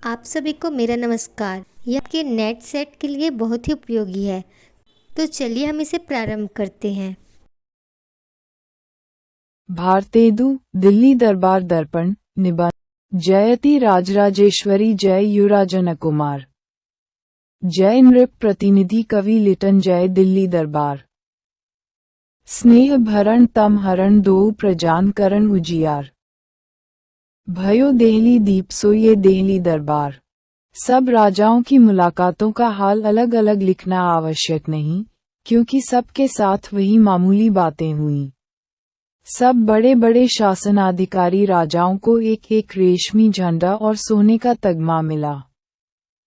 आप सभी को मेरा नमस्कार। यह आपके नेट सेट के लिए बहुत ही उपयोगी है। तो चलिए हम इसे प्रारंभ करते हैं। भारतेदु दिल्ली दरबार दर्पण निबंध जयति राजराजेश्वरी जय युराजन कुमार जय नृप प्रतिनिधि कवि लिटन जय दिल्ली दरबार स्नेह भरण तम हरण दो प्रजान करण उजियार भयो देहली दीप सो ये देहली दरबार। सब राजाओं की मुलाकातों का हाल अलग अलग लिखना आवश्यक नहीं, क्योंकि सबके साथ वही मामूली बातें हुईं। सब बड़े बड़े शासनाधिकारी राजाओं को एक एक रेशमी झंडा और सोने का तगमा मिला।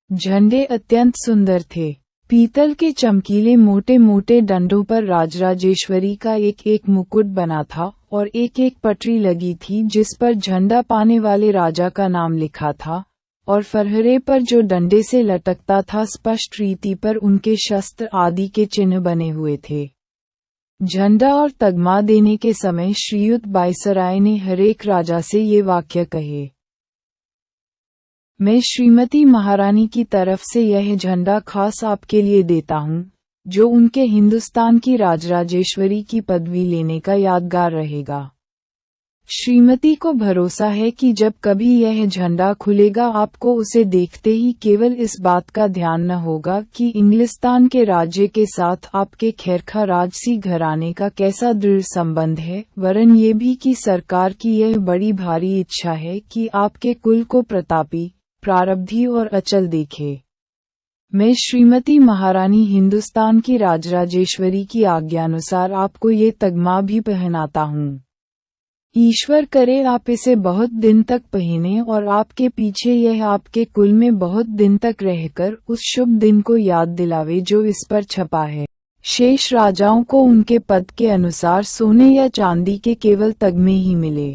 झंडे अत्यंत सुंदर थे। पीतल के चमकीले मोटे मोटे डंडों पर राजराजेश्वरी का एक एक मुकुट बना था और एक एक पटरी लगी थी जिस पर झंडा पाने वाले राजा का नाम लिखा था, और फरहरे पर जो डंडे से लटकता था स्पष्ट रीति पर उनके शस्त्र आदि के चिन्ह बने हुए थे। झंडा और तगमा देने के समय श्रीयुत वायसराय ने हरेक राजा से ये वाक्य कहे, मैं श्रीमती महारानी की तरफ से यह झंडा खास आपके लिए देता हूँ, जो उनके हिंदुस्तान की राजराजेश्वरी की पदवी लेने का यादगार रहेगा। श्रीमती को भरोसा है कि जब कभी यह झंडा खुलेगा आपको उसे देखते ही केवल इस बात का ध्यान न होगा कि इंग्लिस्तान के राज्य के साथ आपके खैरखा राजसी घराने का कैसा दृढ़ संबंध है, वरन ये भी कि सरकार की यह बड़ी भारी इच्छा है कि आपके कुल को प्रतापी, प्रारब्धी और अचल देखे। मैं श्रीमती महारानी हिंदुस्तान की राजराजेश्वरी की आज्ञानुसार आपको ये तगमा भी पहनाता हूँ। ईश्वर करे आप इसे बहुत दिन तक पहने और आपके पीछे यह आपके कुल में बहुत दिन तक रहकर उस शुभ दिन को याद दिलावे जो इस पर छपा है। शेष राजाओं को उनके पद के अनुसार सोने या चांदी के केवल तगमे ही मिले।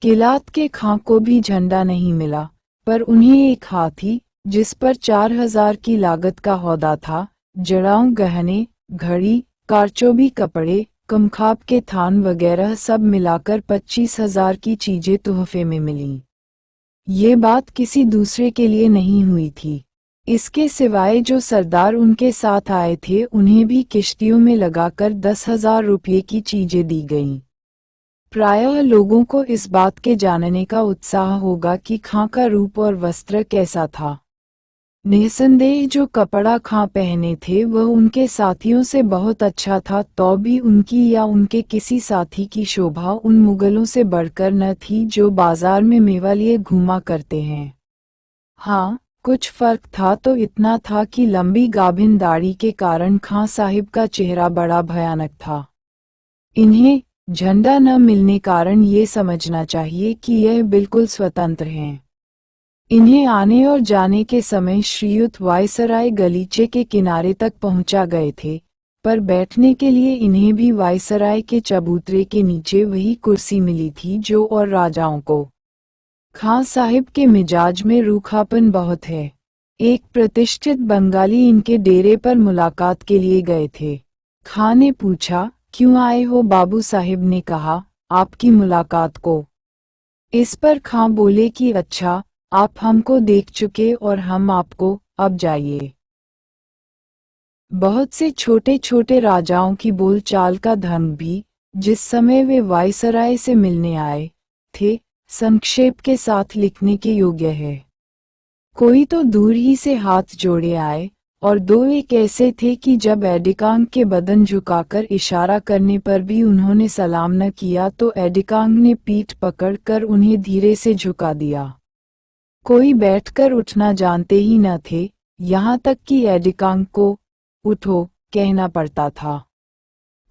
किलात के खां को भी झंडा नहीं मिला, पर उन्हें एक हाथी, जिस पर 4000 की लागत का हौदा था, जड़ाऊ गहने, घड़ी, कारचोबी कपड़े, कमखाब के थान वगैरह सब मिलाकर 25,000 की चीजें तोहफे में मिलीं। ये बात किसी दूसरे के लिए नहीं हुई थी। इसके सिवाय जो सरदार उनके साथ आए थे उन्हें भी किश्तियों में लगाकर 10,000 रुपये की चीजें दी गईं। प्रायः लोगों को इस बात के जानने का उत्साह होगा कि खां का रूप और वस्त्र कैसा था। निसंदेह जो कपड़ा खां पहने थे वह उनके साथियों से बहुत अच्छा था, तो भी उनकी या उनके किसी साथी की शोभा उन मुगलों से बढ़कर न थी जो बाजार में मेवा लिए घूमा करते हैं। हाँ, कुछ फर्क था तो इतना था कि लंबी गाभिन दाढ़ी के कारण खां साहिब का चेहरा बड़ा भयानक था। इन्हें झंडा न मिलने कारण ये समझना चाहिए कि यह बिल्कुल स्वतंत्र हैं। इन्हें आने और जाने के समय श्रीयुत वायसराय गलीचे के किनारे तक पहुंचा गए थे, पर बैठने के लिए इन्हें भी वायसराय के चबूतरे के नीचे वही कुर्सी मिली थी जो और राजाओं को। खां साहिब के मिजाज में रूखापन बहुत है। एक प्रतिष्ठित बंगाली इनके डेरे पर मुलाकात के लिए गए थे। खां ने पूछा, क्यों आए हो बाबू साहिब ने कहा, आपकी मुलाकात को। इस पर खां बोले कि अच्छा, आप हमको देख चुके और हम आपको, अब जाइए। बहुत से छोटे छोटे राजाओं की बोलचाल का ढंग भी, जिस समय वे वायसराय से मिलने आए थे, संक्षेप के साथ लिखने के योग्य है। कोई तो दूर ही से हाथ जोड़े आए, और दो एक ऐसे थे कि जब एडिकांग के बदन झुकाकर इशारा करने पर भी उन्होंने सलाम न किया तो एडिकांग ने पीठ पकड़कर उन्हें धीरे से झुका दिया। कोई बैठकर उठना जानते ही न थे, यहाँ तक कि एडिकांग को उठो कहना पड़ता था।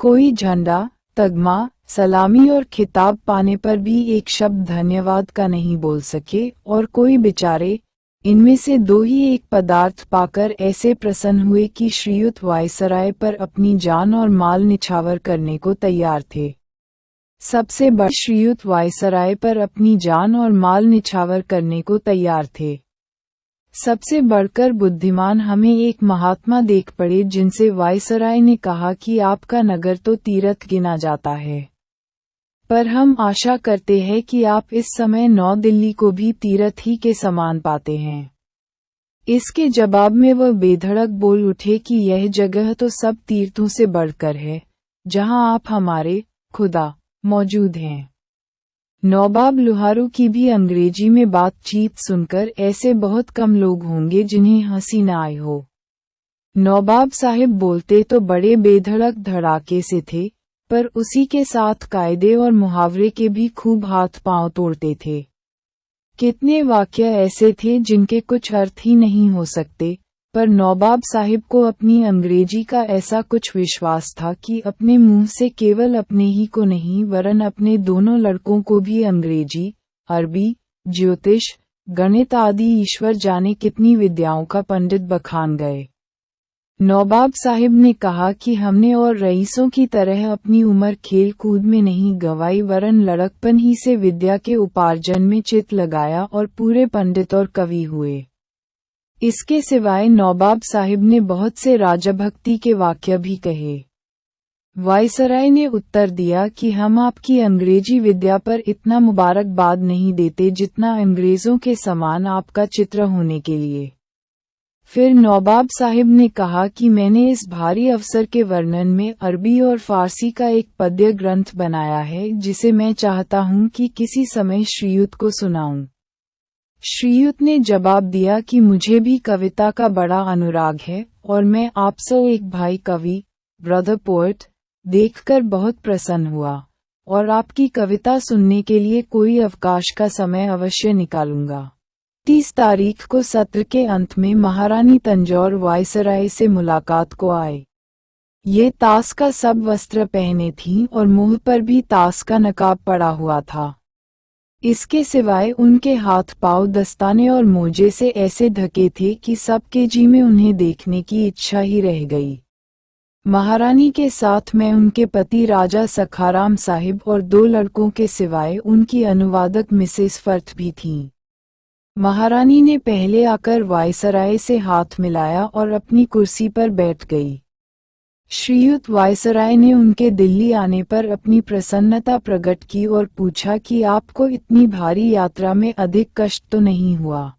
कोई झंडा, तगमा, सलामी और खिताब पाने पर भी एक शब्द धन्यवाद का नहीं बोल सके, और कोई बेचारे इनमें से दो ही एक पदार्थ पाकर ऐसे प्रसन्न हुए कि श्रीयुत वायसराय पर अपनी जान और माल निछावर करने को तैयार थे। सबसे बड़े श्रीयुत वायसराय पर अपनी जान और माल निछावर करने को तैयार थे। सबसे बढ़कर बुद्धिमान हमें एक महात्मा देख पड़े जिनसे वायसराय ने कहा कि आपका नगर तो तीर्थ गिना जाता है। पर हम आशा करते हैं कि आप इस समय नौ दिल्ली को भी तीर्थ ही के समान पाते हैं। इसके जवाब में वह बेधड़क बोल उठे कि यह जगह तो सब तीर्थों से बढ़कर है, जहां आप हमारे खुदा मौजूद हैं। नवाब लुहारू की भी अंग्रेजी में बातचीत सुनकर ऐसे बहुत कम लोग होंगे जिन्हें हंसी न आई हो। नवाब साहिब बोलते तो बड़े बेधड़क धड़ाके से थे, पर उसी के साथ कायदे और मुहावरे के भी खूब हाथ पांव तोड़ते थे। कितने वाक्य ऐसे थे जिनके कुछ अर्थ ही नहीं हो सकते, पर नवाब साहिब को अपनी अंग्रेजी का ऐसा कुछ विश्वास था कि अपने मुंह से केवल अपने ही को नहीं वरन अपने दोनों लड़कों को भी अंग्रेजी, अरबी, ज्योतिष, गणित आदि ईश्वर जाने कितनी विद्याओं का पंडित बखान गए। नवाब साहिब ने कहा कि हमने और रईसों की तरह अपनी उम्र खेल कूद में नहीं गंवाई वरन लड़कपन ही से विद्या के उपार्जन में चित लगाया और पूरे पंडित और कवि हुए। इसके सिवाय नवाब साहिब ने बहुत से राजभक्ति के वाक्य भी कहे। वायसराय ने उत्तर दिया कि हम आपकी अंग्रेजी विद्या पर इतना मुबारकबाद नहीं देते जितना अंग्रेजों के समान आपका चित्र होने के लिए। फिर नवाब साहिब ने कहा कि मैंने इस भारी अवसर के वर्णन में अरबी और फारसी का एक पद्य ग्रंथ बनाया है जिसे मैं चाहता हूं कि किसी समय श्रीयुत को सुनाऊं। श्रीयुत ने जवाब दिया कि मुझे भी कविता का बड़ा अनुराग है और मैं आपसे एक भाई कवि, ब्रदर पोएट, देखकर बहुत प्रसन्न हुआ और आपकी कविता सुनने के लिए कोई अवकाश का समय अवश्य निकालूंगा। 30 तारीख को सत्र के अंत में महारानी तंजौर वायसराय से मुलाकात को आए। ये ताश का सब वस्त्र पहने थीं और मुंह पर भी ताश का नकाब पड़ा हुआ था। इसके सिवाय उनके हाथ पांव दस्ताने और मोजे से ऐसे ढके थे कि सबके जी में उन्हें देखने की इच्छा ही रह गई। महारानी के साथ में उनके पति राजा सखाराम साहिब और 2 लड़कों के सिवाय उनकी अनुवादक मिसेस फर्थ भी थीं। महारानी ने पहले आकर वायसराय से हाथ मिलाया और अपनी कुर्सी पर बैठ गई। श्रीयुत वायसराय ने उनके दिल्ली आने पर अपनी प्रसन्नता प्रकट की और पूछा कि आपको इतनी भारी यात्रा में अधिक कष्ट तो नहीं हुआ।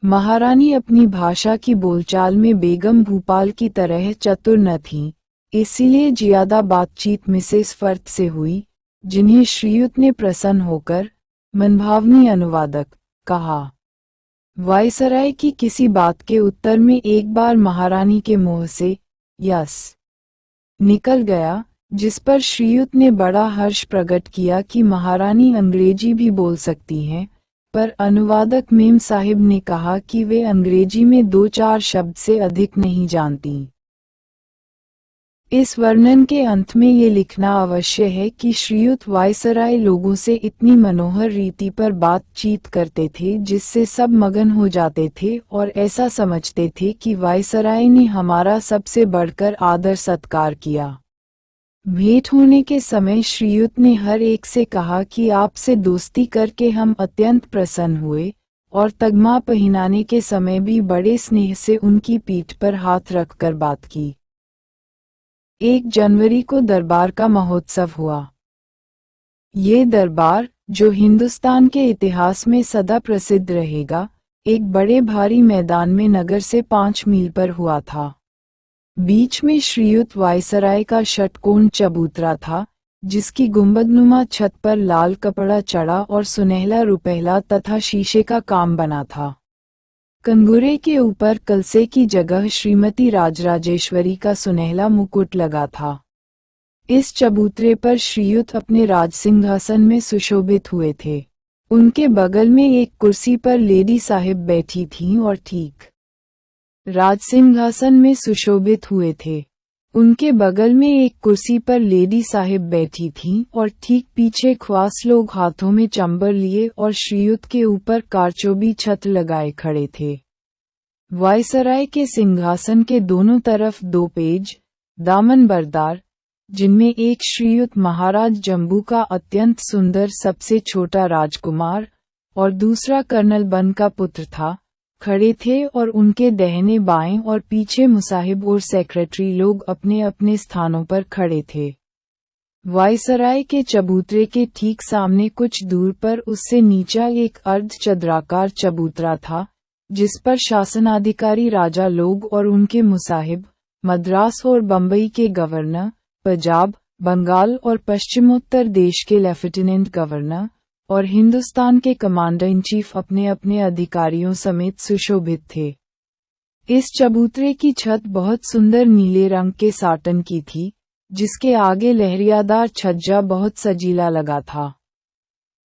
महारानी अपनी भाषा की बोलचाल में बेगम भूपाल की तरह चतुर न थीं, इसीलिए ज्यादा बातचीत मिसेस फर्थ से हुई, जिन्हें श्रीयुत ने प्रसन्न होकर मनभावनी अनुवादक कहा। वायसराय की किसी बात के उत्तर में एक बार महारानी के मुंह से यस निकल गया, जिस पर श्रीयुत ने बड़ा हर्ष प्रकट किया कि महारानी अंग्रेजी भी बोल सकती हैं, पर अनुवादक मेम साहिब ने कहा कि वे अंग्रेजी में 2-4 शब्द से अधिक नहीं जानती। इस वर्णन के अंत में ये लिखना अवश्य है कि श्रीयुत वायसराय लोगों से इतनी मनोहर रीति पर बातचीत करते थे जिससे सब मगन हो जाते थे और ऐसा समझते थे कि वायसराय ने हमारा सबसे बढ़कर आदर सत्कार किया। भेंट होने के समय श्रीयुत ने हर एक से कहा कि आपसे दोस्ती करके हम अत्यंत प्रसन्न हुए और तगमा पहनाने के समय भी बड़े स्नेह से उनकी पीठ पर हाथ रखकर बात की। 1 जनवरी को दरबार का महोत्सव हुआ। ये दरबार, जो हिंदुस्तान के इतिहास में सदा प्रसिद्ध रहेगा, एक बड़े भारी मैदान में नगर से 5 मील पर हुआ था। बीच में श्रीयुत वायसराय का षटकोण चबूतरा था, जिसकी गुंबदनुमा छत पर लाल कपड़ा चढ़ा और सुनहला रुपहला तथा शीशे का काम बना था। कंगूरे के ऊपर कलसे की जगह श्रीमती राजराजेश्वरी का सुनहला मुकुट लगा था। इस चबूतरे पर श्रीयुत अपने राजसिंहासन में सुशोभित हुए थे। उनके बगल में एक कुर्सी पर लेडी साहिब बैठी थीं और ठीक राजसिंहासन में सुशोभित हुए थे। उनके बगल में एक कुर्सी पर लेडी साहिब बैठी थीं और ठीक पीछे ख्वास लोग हाथों में चंबर लिए और श्रीयुत के ऊपर कारचोबी छत लगाए खड़े थे। वायसराय के सिंहासन के दोनों तरफ 2 पेज, दामन बरदार, जिनमें एक श्रीयुत महाराज जम्बू का अत्यंत सुंदर सबसे छोटा राजकुमार और दूसरा कर्नल बन का पुत्र था, खड़े थे और उनके दाहिने बाएं और पीछे मुसाहिब और सेक्रेटरी लोग अपने अपने स्थानों पर खड़े थे। वायसराय के चबूतरे के ठीक सामने कुछ दूर पर उससे नीचा एक अर्धचंद्राकार चबूतरा था, जिस पर शासनाधिकारी राजा लोग और उनके मुसाहिब, मद्रास और बम्बई के गवर्नर, पंजाब, बंगाल और पश्चिमोत्तर देश के लेफ्टिनेंट गवर्नर और हिंदुस्तान के कमांडर इन चीफ अपने अपने अधिकारियों समेत सुशोभित थे। इस चबूतरे की छत बहुत सुंदर नीले रंग के साटन की थी, जिसके आगे लहरियादार छज्जा बहुत सजीला लगा था।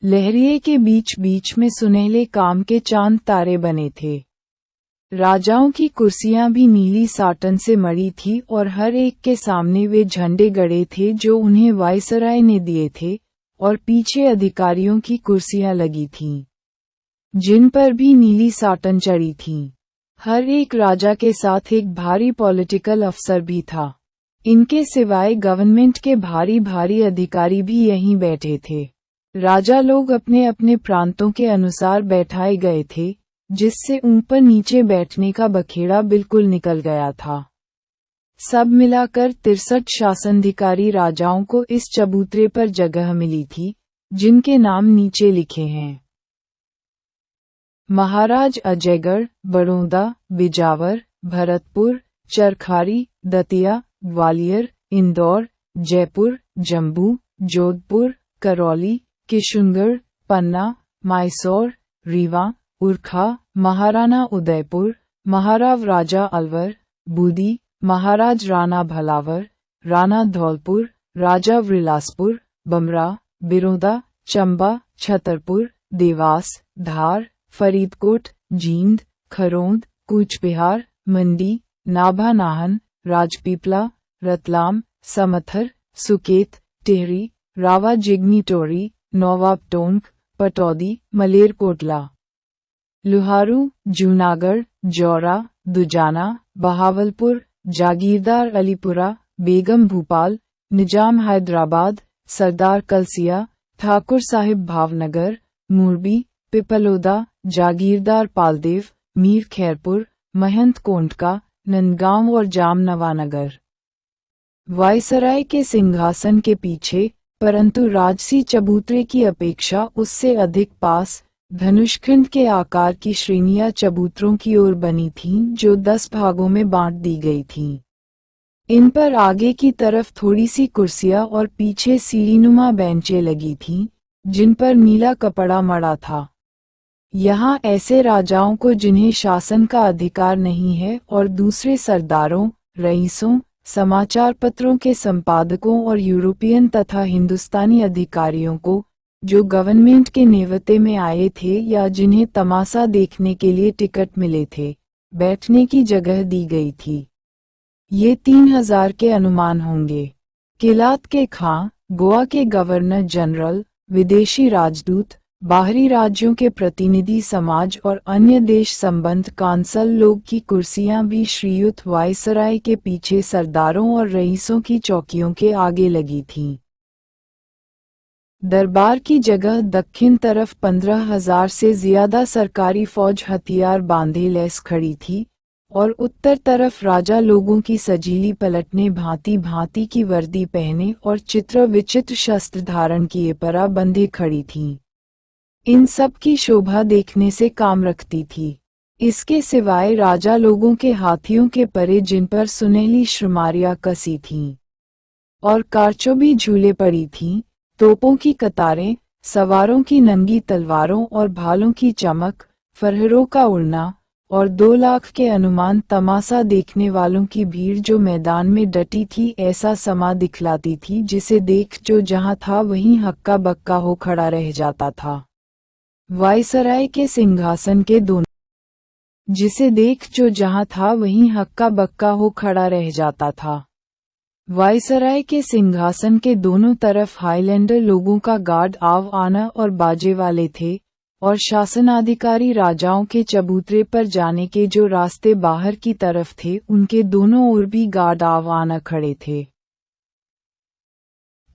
लहरिये के बीच बीच में सुनहले काम के चांद तारे बने थे। राजाओं की कुर्सियां भी नीली साटन से मढ़ी थी और हर एक के सामने वे झंडे गड़े थे जो उन्हें वायसराय ने दिए थे, और पीछे अधिकारियों की कुर्सियां लगी थीं, जिन पर भी नीली साटन चढ़ी थीं। हर एक राजा के साथ एक भारी पॉलिटिकल अफसर भी था। इनके सिवाय गवर्नमेंट के भारी भारी अधिकारी भी यहीं बैठे थे। राजा लोग अपने अपने प्रांतों के अनुसार बैठाए गए थे, जिससे ऊपर नीचे बैठने का बखेड़ा बिल्कुल निकल गया था। सब मिलाकर 63 शासनाधिकारी राजाओं को इस चबूतरे पर जगह मिली थी, जिनके नाम नीचे लिखे हैं। महाराज अजयगढ़, बड़ौदा, बिजावर, भरतपुर, चरखारी, दतिया, ग्वालियर, इंदौर, जयपुर, जम्मू, जोधपुर, करौली, किशनगढ़, पन्ना, मैसूर, रीवा, उरखा, महाराणा उदयपुर, महाराव राजा अलवर, बूंदी, महाराज राणा भलावर, राणा धौलपुर, राजा विलासपुर, बमरा, बिरोदा, चंबा, छतरपुर, देवास, धार, फरीदकोट, जींद, खरोंद, कूचबिहार, मंडी, नाभा नाहन, राजपीपला, रतलाम, समथर, सुकेत, टिहरी, रावा जिगनी टोरी, नौवाब टोंक, पटौदी, मलेरकोटला, लुहारू, जूनागढ़, जौरा, दुजाना, बहावलपुर, जागीरदार अलीपुरा, बेगम भूपाल, निजाम हैदराबाद, सरदार कलसिया, ठाकुर साहिब भावनगर, मुरबी, पिपलोदा, जागीरदार पालदेव, मीर खैरपुर, महंत कोंटका, नंदगांव और जामनवानगर। वायसराय के सिंहासन के पीछे, परंतु राजसी चबूतरे की अपेक्षा उससे अधिक पास, धनुषखंड के आकार की श्रेणियां चबूतरों की ओर बनी थीं, जो 10 भागों में बांट दी गई थीं। इन पर आगे की तरफ थोड़ी सी कुर्सियां और पीछे सीढ़ीनुमा बेंचें लगी थीं, जिन पर नीला कपड़ा मढ़ा था। यहाँ ऐसे राजाओं को जिन्हें शासन का अधिकार नहीं है और दूसरे सरदारों, रईसों, समाचार पत्रों के संपादकों और यूरोपियन तथा हिंदुस्तानी अधिकारियों को, जो गवर्नमेंट के नेवते में आए थे या जिन्हें तमाशा देखने के लिए टिकट मिले थे, बैठने की जगह दी गई थी। ये 3000 के अनुमान होंगे। किलात के खां, गोवा के गवर्नर जनरल, विदेशी राजदूत, बाहरी राज्यों के प्रतिनिधि समाज और अन्य देश संबंध कांसल लोग की कुर्सियां भी श्रीयुत वायसराय के पीछे सरदारों और रईसों की चौकियों के आगे लगी थीं। दरबार की जगह दक्षिण तरफ 15,000 से ज्यादा सरकारी फौज हथियार बांधे लैस खड़ी थी, और उत्तर तरफ राजा लोगों की सजीली पलटने भांति भांति की वर्दी पहने और चित्र विचित्र शस्त्र धारण किए परा बंधे खड़ी थीं। इन सब की शोभा देखने से काम रखती थी। इसके सिवाय राजा लोगों के हाथियों के परे जिन पर सुनहली श्रमारियां कसी थीं और कारचोबी झूले पड़ी थीं, तोपों की कतारें, सवारों की नंगी तलवारों और भालों की चमक, फरहरों का उड़ना और 2 लाख के अनुमान तमाशा देखने वालों की भीड़ जो मैदान में डटी थी ऐसा समा दिखलाती थी जिसे देख जो जहां था वहीं हक्का बक्का हो खड़ा रह जाता था। वायसराय के सिंहासन के दोनों जिसे देख जो जहां था वहीं हक्का बक्का हो खड़ा रह जाता था। वायसराय के सिंहासन के दोनों तरफ हाईलैंडर लोगों का गार्ड आव आना और बाजे वाले थे, और शासनाधिकारी राजाओं के चबूतरे पर जाने के जो रास्ते बाहर की तरफ थे उनके दोनों ओर भी गार्ड आव आना खड़े थे।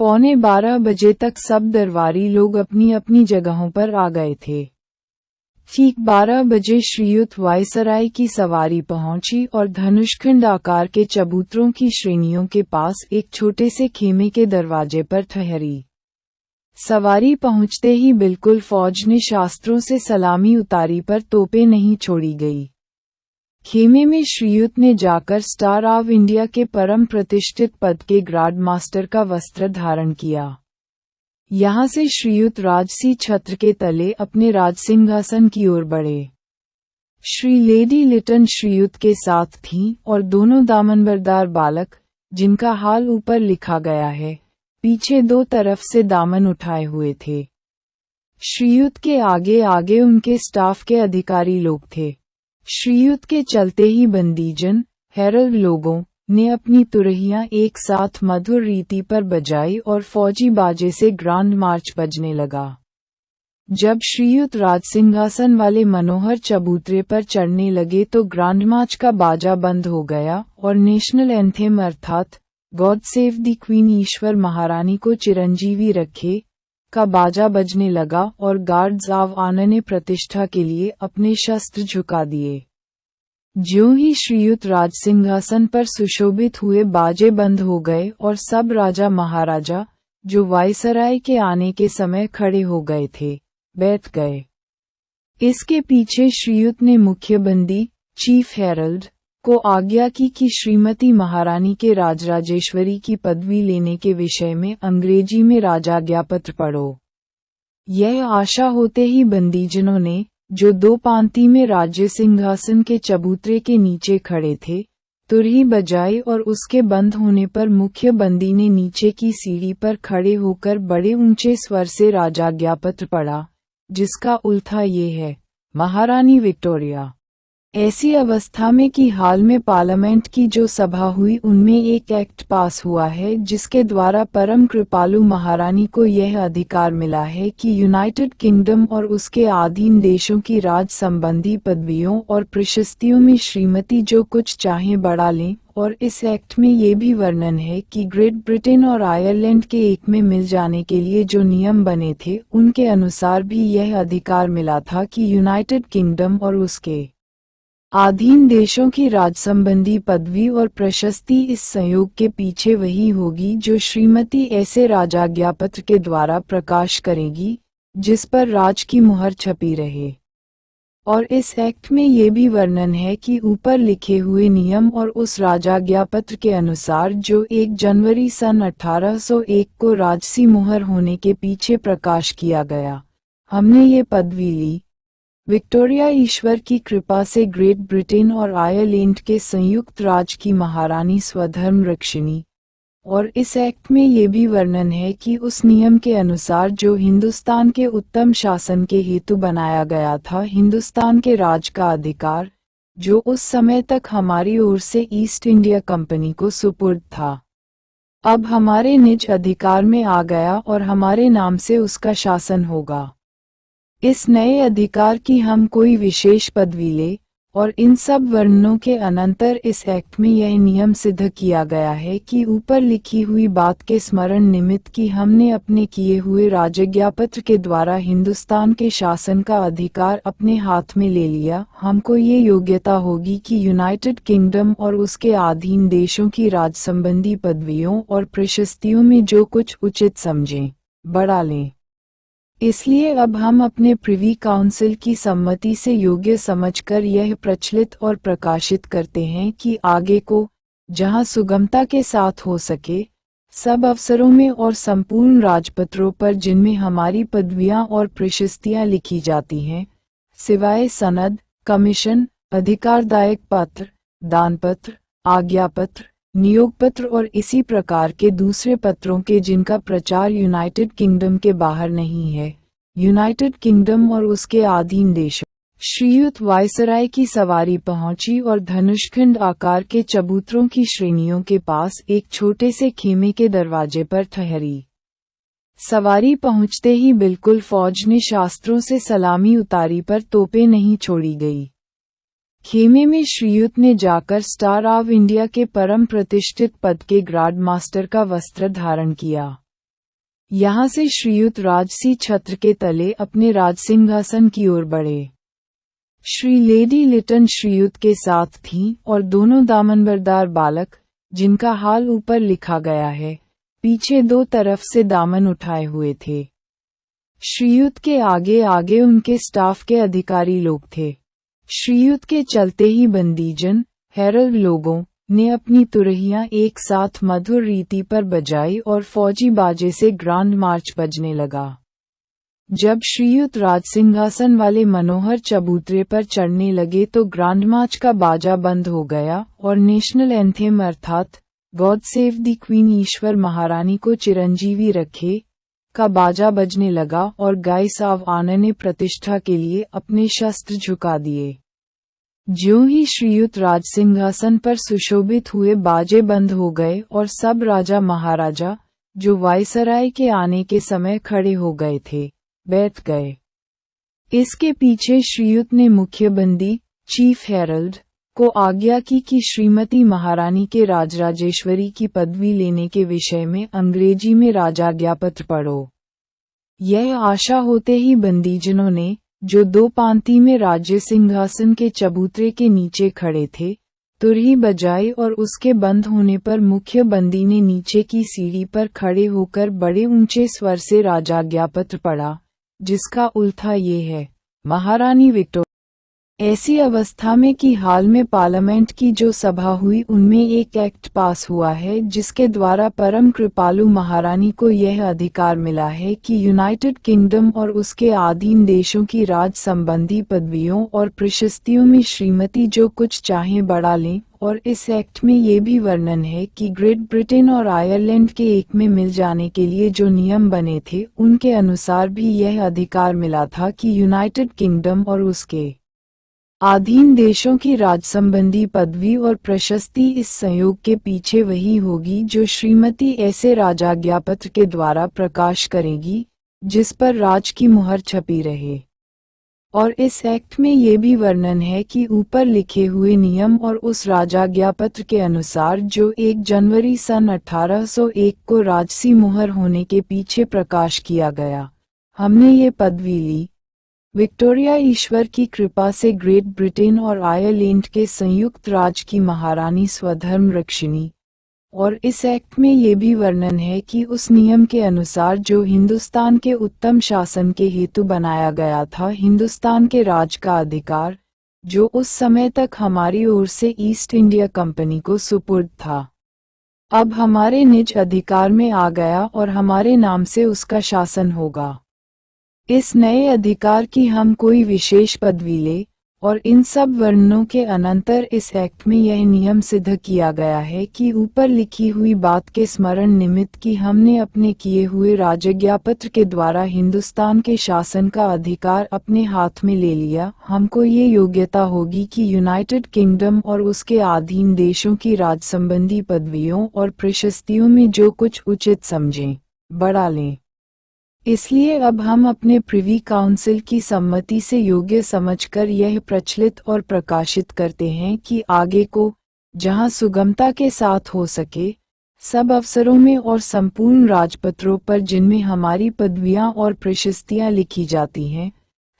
11:15 बजे तक सब दरबारी लोग अपनी अपनी जगहों पर आ गए थे। ठीक 12 बजे श्रीयुत वायसराय की सवारी पहुंची और धनुषखंड आकार के चबूतरों की श्रेणियों के पास एक छोटे से खेमे के दरवाजे पर ठहरी। सवारी पहुंचते ही बिल्कुल फौज ने शास्त्रों से सलामी उतारी पर तोपें नहीं छोड़ी गई। खेमे में श्रीयुत ने जाकर स्टार ऑफ इंडिया के परम प्रतिष्ठित पद के ग्रांड मास्टर का वस्त्र धारण किया। यहाँ से श्रीयुत राजसी छत्र के तले अपने राजसिंहासन की ओर बढ़े। श्री लेडी लिटन श्रीयुत के साथ थीं और दोनों दामनबरदार बालक, जिनका हाल ऊपर लिखा गया है, पीछे दो तरफ से दामन उठाए हुए थे। श्रीयुत के आगे आगे उनके स्टाफ के अधिकारी लोग थे। श्रीयुत के चलते ही बंदीजन, हेरल्ड लोगों ने अपनी तुरहियां एक साथ मधुर रीति पर बजाई और फौजी बाजे से ग्रांड मार्च बजने लगा। जब श्रीयुत राजसिंहासन वाले मनोहर चबूतरे पर चढ़ने लगे तो ग्रांड मार्च का बाजा बंद हो गया और नेशनल एंथेम अर्थात गॉड सेव द क्वीन ईश्वर महारानी को चिरंजीवी रखे का बाजा बजने लगा और गार्ड्स ऑफ ऑनर ने प्रतिष्ठा के लिए अपने शस्त्र झुका दिए। ज्यों ही श्रीयुत राजसिंहासन पर सुशोभित हुए बाजे बंद हो गए और सब राजा महाराजा, जो वायसराय के आने के समय खड़े हो गए थे, बैठ गए। इसके पीछे श्रीयुत ने मुख्य बंदी, चीफ हेरल्ड, को आज्ञा की कि श्रीमती महारानी के राजराजेश्वरी की पदवी लेने के विषय में अंग्रेजी में राजाज्ञापत्र पढ़ो। यह आशा होते ही बंदीजनों ने, जो दो पांति में राज्य सिंहासन के चबूतरे के नीचे खड़े थे, तुरही बजाई और उसके बंद होने पर मुख्य बंदी ने नीचे की सीढ़ी पर खड़े होकर बड़े ऊंचे स्वर से राजाज्ञापत्र पढ़ा, जिसका उल्था ये है, महारानी विक्टोरिया। ऐसी अवस्था में कि हाल में पार्लियामेंट की जो सभा हुई उनमें एक एक्ट पास हुआ है जिसके द्वारा परम कृपालु महारानी को यह अधिकार मिला है कि यूनाइटेड किंगडम और उसके अधीन देशों की राज संबंधी पदवियों और प्रशस्तियों में श्रीमती जो कुछ चाहें बढ़ा लें, और इस एक्ट में ये भी वर्णन है कि ग्रेट ब्रिटेन और आयरलैंड के एक में मिल जाने के लिए जो नियम बने थे उनके अनुसार भी यह अधिकार मिला था कि यूनाइटेड किंगडम और उसके अधीन देशों की राज संबंधी पदवी और प्रशस्ति इस संयोग के पीछे वही होगी जो श्रीमती ऐसे राजाज्ञापत्र के द्वारा प्रकाश करेगी, जिस पर राज की मुहर छपी रहे। और इस एक्ट में ये भी वर्णन है कि ऊपर लिखे हुए नियम और उस राजाज्ञापत्र के अनुसार जो 1 जनवरी सन 1801 को राजसी मुहर होने के पीछे प्रकाश किया गया, हमने ये पदवी ली, विक्टोरिया ईश्वर की कृपा से ग्रेट ब्रिटेन और आयरलैंड के संयुक्त राज्य की महारानी स्वधर्म रक्षिणी। और इस एक्ट में ये भी वर्णन है कि उस नियम के अनुसार जो हिंदुस्तान के उत्तम शासन के हेतु बनाया गया था, हिंदुस्तान के राज का अधिकार, जो उस समय तक हमारी ओर से ईस्ट इंडिया कंपनी को सुपुर्द था, अब हमारे निज अधिकार में आ गया और हमारे नाम से उसका शासन होगा। इस नए अधिकार की हम कोई विशेष पदवी ले, और इन सब वर्णनों के अनंतर इस एक्ट में यह नियम सिद्ध किया गया है कि ऊपर लिखी हुई बात के स्मरण निमित्त कि हमने अपने किए हुए राजज्ञापत्र के द्वारा हिंदुस्तान के शासन का अधिकार अपने हाथ में ले लिया, हमको ये योग्यता होगी कि यूनाइटेड किंगडम और उसके अधीन देशों की राज संबंधी पदवियों और प्रशस्तियों में जो कुछ उचित समझें, बढ़ा लें। इसलिए अब हम अपने प्रिवी काउंसिल की सम्मति से योग्य समझकर यह प्रचलित और प्रकाशित करते हैं कि आगे को, जहां सुगमता के साथ हो सके, सब अवसरों में और संपूर्ण राजपत्रों पर जिनमें हमारी पदवियां और प्रशस्तियां लिखी जाती हैं, सिवाय सनद, कमीशन, अधिकारदायक पत्र, दानपत्र, आज्ञापत्र, नियोगपत्र और इसी प्रकार के दूसरे पत्रों के जिनका प्रचार यूनाइटेड किंगडम के बाहर नहीं है, यूनाइटेड किंगडम और उसके अधीन देशों। श्रीयुत वायसराय की सवारी पहुंची और धनुषखंड आकार के चबूतरों की श्रेणियों के पास एक छोटे से खेमे के दरवाजे पर ठहरी। सवारी पहुंचते ही बिल्कुल फौज ने शास्त्रों से सलामी उतारी पर तोपें नहीं छोड़ी गई। खेमे में श्रीयुत ने जाकर स्टार ऑफ इंडिया के परम प्रतिष्ठित पद के ग्रांड मास्टर का वस्त्र धारण किया। यहाँ से श्रीयुत राजसी छत्र के तले अपने राजसिंहासन की ओर बढ़े। श्री लेडी लिटन श्रीयुत के साथ थीं और दोनों दामनबरदार बालक, जिनका हाल ऊपर लिखा गया है, पीछे दो तरफ से दामन उठाए हुए थे। श्रीयुत के आगे आगे उनके स्टाफ के अधिकारी लोग थे। श्रीयुत के चलते ही बंदीजन, हेरल्ड लोगों ने अपनी तुरहियां एक साथ मधुर रीति पर बजाई और फौजी बाजे से ग्रांड मार्च बजने लगा। जब श्रीयुत राजसिंहासन वाले मनोहर चबूतरे पर चढ़ने लगे तो ग्रांड मार्च का बाजा बंद हो गया और नेशनल एंथेम अर्थात गॉड सेव द क्वीन ईश्वर महारानी को चिरंजीवी रखे का बाजा बजने लगा और गाय साव आनंद ने प्रतिष्ठा के लिए अपने शस्त्र झुका दिए। ज्यों ही श्रीयुत राजसिंहासन पर सुशोभित हुए बाजे बंद हो गए और सब राजा महाराजा, जो वायसराय के आने के समय खड़े हो गए थे, बैठ गए। इसके पीछे श्रीयुत ने मुख्य बंदी, चीफ हेरल्ड, को आज्ञा की कि श्रीमती महारानी के राजराजेश्वरी की पदवी लेने के विषय में अंग्रेजी में राजाज्ञापत्र पढ़ो। यह आशा होते ही बंदीजनों ने, जो दो पांति में राज्य सिंहासन के चबूतरे के नीचे खड़े थे, तुरही बजाई और उसके बंद होने पर मुख्य बंदी ने नीचे की सीढ़ी पर खड़े होकर बड़े ऊंचे स्वर से राजाज्ञापत्र पढ़ा, जिसका उल्था ये है, महारानी विक्टोरिया। ऐसी अवस्था में कि हाल में पार्लियामेंट की जो सभा हुई उनमें एक एक्ट पास हुआ है जिसके द्वारा परम कृपालु महारानी को यह अधिकार मिला है कि यूनाइटेड किंगडम और उसके अधीन देशों की राज संबंधी पदवियों और प्रशस्तियों में श्रीमती जो कुछ चाहें बढ़ा लें, और इस एक्ट में ये भी वर्णन है कि ग्रेट ब्रिटेन और आयरलैंड के एक में मिल जाने के लिए जो नियम बने थे उनके अनुसार भी यह अधिकार मिला था कि यूनाइटेड किंगडम और उसके अधीन देशों की राज संबंधी पदवी और प्रशस्ति इस संयोग के पीछे वही होगी जो श्रीमती ऐसे राजाज्ञापत्र के द्वारा प्रकाश करेगी, जिस पर राज की मुहर छपी रहे। और इस एक्ट में ये भी वर्णन है कि ऊपर लिखे हुए नियम और उस राजाज्ञापत्र के अनुसार जो 1 जनवरी सन 1801 को राजसी मुहर होने के पीछे प्रकाश किया गया, हमने ये पदवी ली, विक्टोरिया ईश्वर की कृपा से ग्रेट ब्रिटेन और आयरलैंड के संयुक्त राज्य की महारानी स्वधर्म रक्षिणी। और इस एक्ट में ये भी वर्णन है कि उस नियम के अनुसार जो हिंदुस्तान के उत्तम शासन के हेतु बनाया गया था, हिंदुस्तान के राज का अधिकार, जो उस समय तक हमारी ओर से ईस्ट इंडिया कंपनी को सुपुर्द था, अब हमारे निज अधिकार में आ गया और हमारे नाम से उसका शासन होगा। इस नए अधिकार की हम कोई विशेष पदवी ले, और इन सब वर्णनों के अनंतर इस एक्ट में यह नियम सिद्ध किया गया है कि ऊपर लिखी हुई बात के स्मरण निमित्त कि हमने अपने किए हुए राजज्ञापत्र के द्वारा हिंदुस्तान के शासन का अधिकार अपने हाथ में ले लिया, हमको ये योग्यता होगी कि यूनाइटेड किंगडम और उसके अधीन देशों की राज संबंधी पदवियों और प्रशस्तियों में जो कुछ उचित समझें, बढ़ा लें। इसलिए अब हम अपने प्रिवी काउंसिल की सम्मति से योग्य समझकर यह प्रचलित और प्रकाशित करते हैं कि आगे को, जहां सुगमता के साथ हो सके, सब अवसरों में और संपूर्ण राजपत्रों पर जिनमें हमारी पदवियां और प्रशस्तियां लिखी जाती हैं,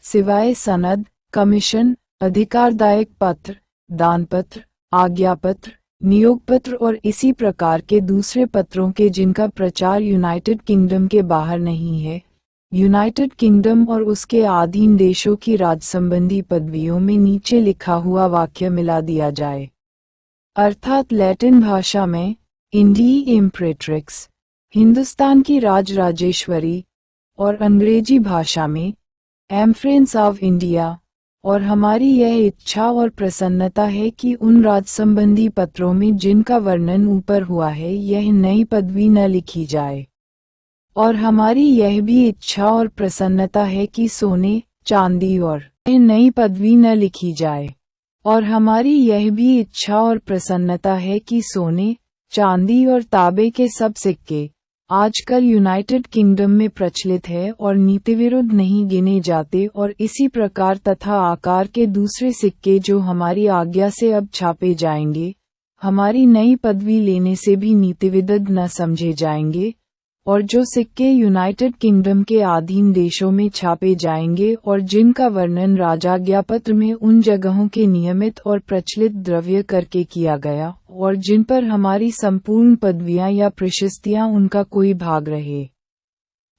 सिवाय सनद, कमीशन, अधिकारदायक पत्र, दानपत्र, आज्ञापत्र, नियोगपत्र और इसी प्रकार के दूसरे पत्रों के जिनका प्रचार यूनाइटेड किंगडम के बाहर नहीं है, यूनाइटेड किंगडम और उसके अधीन देशों की राज संबंधी पदवियों में नीचे लिखा हुआ वाक्य मिला दिया जाए। अर्थात लैटिन भाषा में इंडी इम्परेट्रिक्स, हिंदुस्तान की राजराजेश्वरी, और अंग्रेजी भाषा में एम्प्रेंस ऑफ इंडिया। और हमारी यह इच्छा और प्रसन्नता है कि उन राज संबंधी पत्रों में जिनका वर्णन ऊपर हुआ है यह नई पदवी न लिखी जाए। और हमारी यह भी इच्छा और प्रसन्नता है कि सोने, चांदी और नई पदवी न लिखी जाए। और हमारी यह भी इच्छा और प्रसन्नता है कि सोने, चांदी और तांबे के सब सिक्के आजकल यूनाइटेड किंगडम में प्रचलित है और नीतिविरुद्ध नहीं गिने जाते, और इसी प्रकार तथा आकार के दूसरे सिक्के जो हमारी आज्ञा से अब छापे जाएंगे, हमारी नई पदवी लेने से भी नीतिविरुद्ध न समझे जाएंगे, और जो सिक्के यूनाइटेड किंगडम के अधीन देशों में छापे जाएंगे और जिनका वर्णन राजाज्ञापत्र में उन जगहों के नियमित और प्रचलित द्रव्य करके किया गया और जिन पर हमारी संपूर्ण पदवियां या प्रशस्तियां उनका कोई भाग रहे,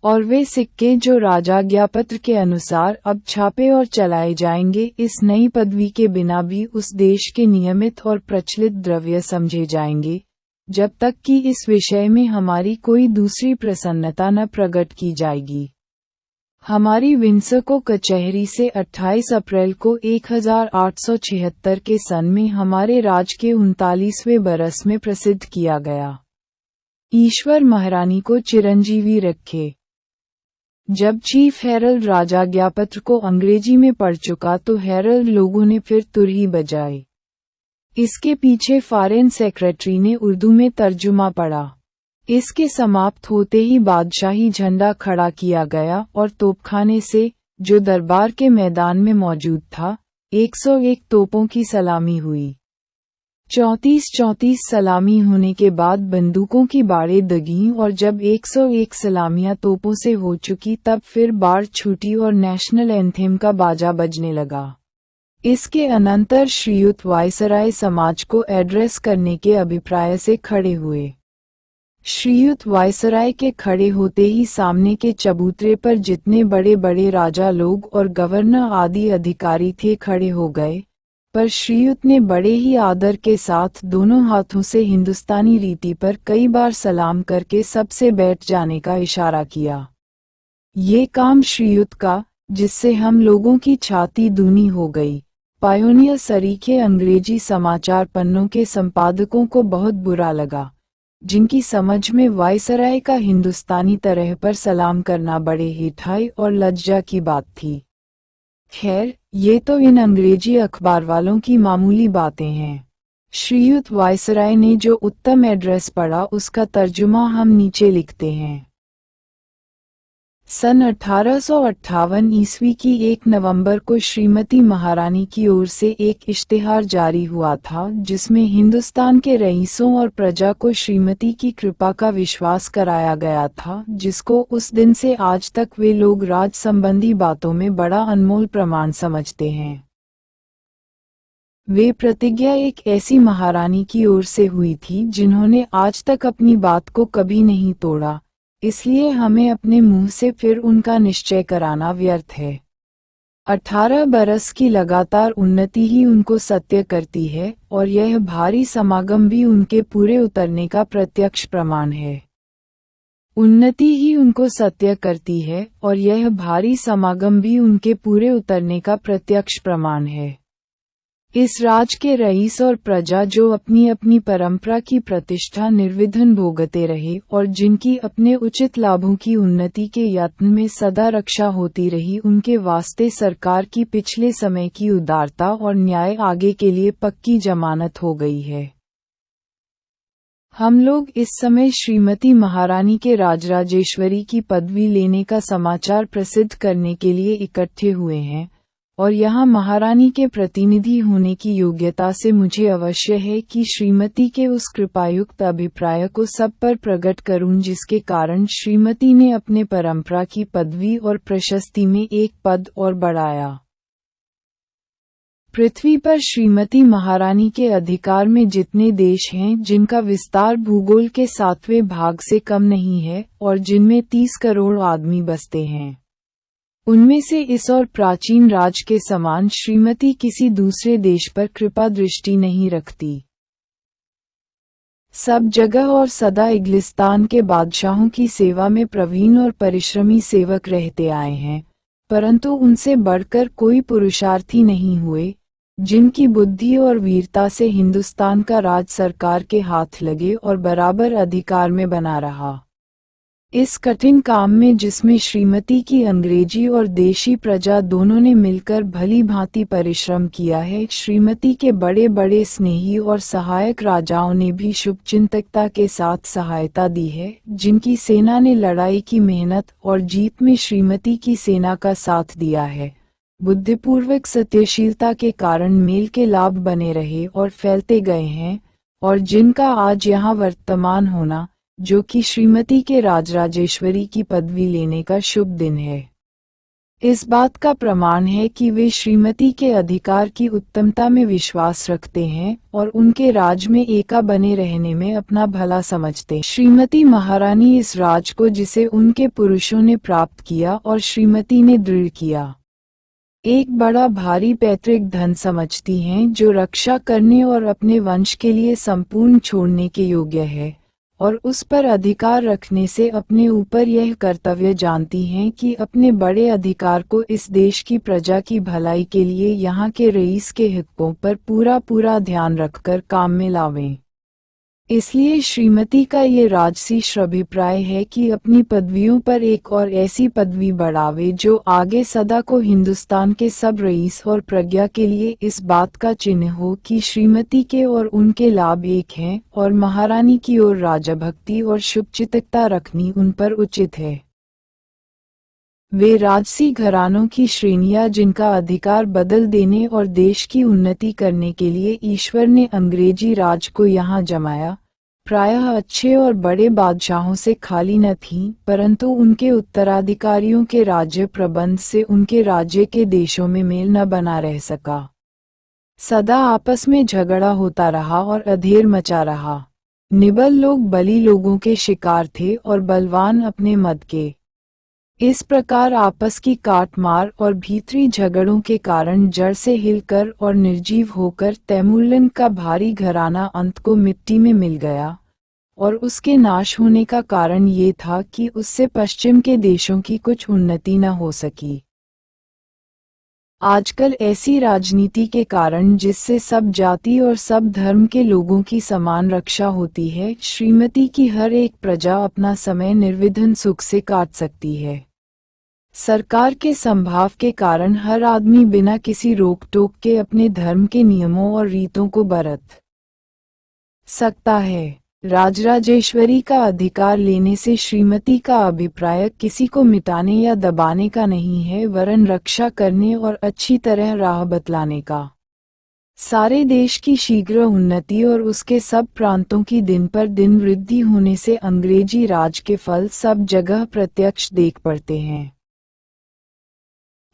और वे सिक्के जो राजाज्ञापत्र के अनुसार अब छापे और चलाए जाएंगे इस नई पदवी के बिना भी उस देश के नियमित और प्रचलित द्रव्य समझे जाएंगे, जब तक कि इस विषय में हमारी कोई दूसरी प्रसन्नता न प्रकट की जाएगी। हमारी विंडसर को कचहरी से 28 अप्रैल को 1876 के सन में हमारे राज के 39वें बरस में प्रसिद्ध किया गया। ईश्वर महारानी को चिरंजीवी रखे। जब चीफ हेरल्ड राजाज्ञापत्र को अंग्रेजी में पढ़ चुका तो हेरल्ड लोगों ने फिर तुरही बजाई। इसके पीछे फॉरेन सेक्रेटरी ने उर्दू में तर्जुमा पढ़ा। इसके समाप्त होते ही बादशाही झंडा खड़ा किया गया और तोपखाने से, जो दरबार के मैदान में मौजूद था, 101 तोपों की सलामी हुई। 34 सलामी होने के बाद बंदूकों की बाड़ें दगीं और जब 101 सलामियां तोपों से हो चुकी तब फिर बाड़ छूटी और नेशनल एंथेम का बाजा बजने लगा। इसके अनंतर श्रीयुत वायसराय समाज को एड्रेस करने के अभिप्राय से खड़े हुए। श्रीयुत वायसराय के खड़े होते ही सामने के चबूतरे पर जितने बड़े बड़े राजा लोग और गवर्नर आदि अधिकारी थे खड़े हो गए, पर श्रीयुत ने बड़े ही आदर के साथ दोनों हाथों से हिंदुस्तानी रीति पर कई बार सलाम करके सबसे बैठ जाने का इशारा किया। ये काम श्रीयुत का, जिससे हम लोगों की छाती दूनी हो गई, पायोनियर सरीखे अंग्रेजी समाचार पन्नों के संपादकों को बहुत बुरा लगा, जिनकी समझ में वायसराय का हिंदुस्तानी तरह पर सलाम करना बड़े हिठाई और लज्जा की बात थी। खैर, ये तो इन अंग्रेजी अखबार वालों की मामूली बातें हैं। श्रीयुत वायसराय ने जो उत्तम एड्रेस पढ़ा उसका तर्जुमा हम नीचे लिखते हैं। सन 1858 ईस्वी की 1 नवंबर को श्रीमती महारानी की ओर से एक इश्तिहार जारी हुआ था जिसमें हिंदुस्तान के रईसों और प्रजा को श्रीमती की कृपा का विश्वास कराया गया था, जिसको उस दिन से आज तक वे लोग राज संबंधी बातों में बड़ा अनमोल प्रमाण समझते हैं। वे प्रतिज्ञा एक ऐसी महारानी की ओर से हुई थी जिन्होंने आज तक अपनी बात को कभी नहीं तोड़ा, इसलिए हमें अपने मुंह से फिर उनका निश्चय कराना व्यर्थ है। 18 बरस की लगातार उन्नति ही उनको सत्य करती है और यह भारी समागम भी उनके पूरे उतरने का प्रत्यक्ष प्रमाण है। उन्नति ही उनको सत्य करती है और यह भारी समागम भी उनके पूरे उतरने का प्रत्यक्ष प्रमाण है। इस राज के रईस और प्रजा जो अपनी अपनी परंपरा की प्रतिष्ठा निर्विघ्न भोगते रहे और जिनकी अपने उचित लाभों की उन्नति के यत्न में सदा रक्षा होती रही, उनके वास्ते सरकार की पिछले समय की उदारता और न्याय आगे के लिए पक्की जमानत हो गई है। हम लोग इस समय श्रीमती महारानी के राजराजेश्वरी की पदवी लेने का समाचार प्रसिद्ध करने के लिए इकट्ठे हुए हैं, और यहाँ महारानी के प्रतिनिधि होने की योग्यता से मुझे अवश्य है कि श्रीमती के उस कृपायुक्त अभिप्राय को सब पर प्रकट करूं जिसके कारण श्रीमती ने अपने परंपरा की पदवी और प्रशस्ति में एक पद और बढ़ाया। पृथ्वी पर श्रीमती महारानी के अधिकार में जितने देश हैं जिनका विस्तार भूगोल के 7वें भाग से कम नहीं है और जिनमें 30 करोड़ आदमी बसते हैं, उनमें से इस और प्राचीन राज के समान श्रीमती किसी दूसरे देश पर कृपा दृष्टि नहीं रखती। सब जगह और सदा इंग्लिस्तान के बादशाहों की सेवा में प्रवीण और परिश्रमी सेवक रहते आए हैं, परंतु उनसे बढ़कर कोई पुरुषार्थी नहीं हुए, जिनकी बुद्धि और वीरता से हिंदुस्तान का राज सरकार के हाथ लगे और बराबर अधिकार में बना रहा। इस कठिन काम में जिसमें श्रीमती की अंग्रेजी और देशी प्रजा दोनों ने मिलकर भली भांति परिश्रम किया है, श्रीमती के बड़े बड़े स्नेही और सहायक राजाओं ने भी शुभचिंतकता के साथ सहायता दी है, जिनकी सेना ने लड़ाई की मेहनत और जीत में श्रीमती की सेना का साथ दिया है। बुद्धिपूर्वक सत्यशीलता के कारण मेल के लाभ बने रहे और फैलते गए हैं, और जिनका आज यहाँ वर्तमान होना, जो कि श्रीमती के राजराजेश्वरी की पदवी लेने का शुभ दिन है। इस बात का प्रमाण है कि वे श्रीमती के अधिकार की उत्तमता में विश्वास रखते हैं और उनके राज में एका बने रहने में अपना भला समझते हैं। श्रीमती महारानी इस राज को जिसे उनके पुरुषों ने प्राप्त किया और श्रीमती ने दृढ़ किया, एक बड़ा भारी पैतृक धन समझती हैं, जो रक्षा करने और अपने वंश के लिए संपूर्ण छोड़ने के योग्य है, और उस पर अधिकार रखने से अपने ऊपर यह कर्तव्य जानती हैं कि अपने बड़े अधिकार को इस देश की प्रजा की भलाई के लिए यहाँ के रईस के हितों पर पूरा ध्यान रखकर काम में लावें। इसलिए श्रीमती का ये राजसी अभिप्राय है कि अपनी पदवियों पर एक और ऐसी पदवी बढ़ावे जो आगे सदा को हिंदुस्तान के सब रईस और प्रज्ञा के लिए इस बात का चिन्ह हो कि श्रीमती के और उनके लाभ एक हैं और महारानी की ओर राजभक्ति और शुभचिंतकता रखनी उन पर उचित है। वे राजसी घरानों की श्रेणियां जिनका अधिकार बदल देने और देश की उन्नति करने के लिए ईश्वर ने अंग्रेजी राज को यहाँ जमाया, प्रायः अच्छे और बड़े बादशाहों से खाली न थीं, परंतु उनके उत्तराधिकारियों के राज्य प्रबंध से उनके राज्य के देशों में मेल न बना रह सका। सदा आपस में झगड़ा होता रहा और अधेर मचा रहा। निबल लोग बली लोगों के शिकार थे और बलवान अपने मद के। इस प्रकार आपस की काटमार और भीतरी झगड़ों के कारण जड़ से हिलकर और निर्जीव होकर तैमूरलैंड का भारी घराना अंत को मिट्टी में मिल गया, और उसके नाश होने का कारण ये था कि उससे पश्चिम के देशों की कुछ उन्नति न हो सकी। आजकल ऐसी राजनीति के कारण जिससे सब जाति और सब धर्म के लोगों की समान रक्षा होती है, श्रीमती की हर एक प्रजा अपना समय निर्विघ्न सुख से काट सकती है। सरकार के संभाव के कारण हर आदमी बिना किसी रोक टोक के अपने धर्म के नियमों और रीतों को बरत सकता है। राजराजेश्वरी का अधिकार लेने से श्रीमती का अभिप्राय किसी को मिटाने या दबाने का नहीं है, वरन रक्षा करने और अच्छी तरह राह बतलाने का। सारे देश की शीघ्र उन्नति और उसके सब प्रांतों की दिन पर दिन वृद्धि होने से अंग्रेजी राज के फल सब जगह प्रत्यक्ष देख पड़ते हैं।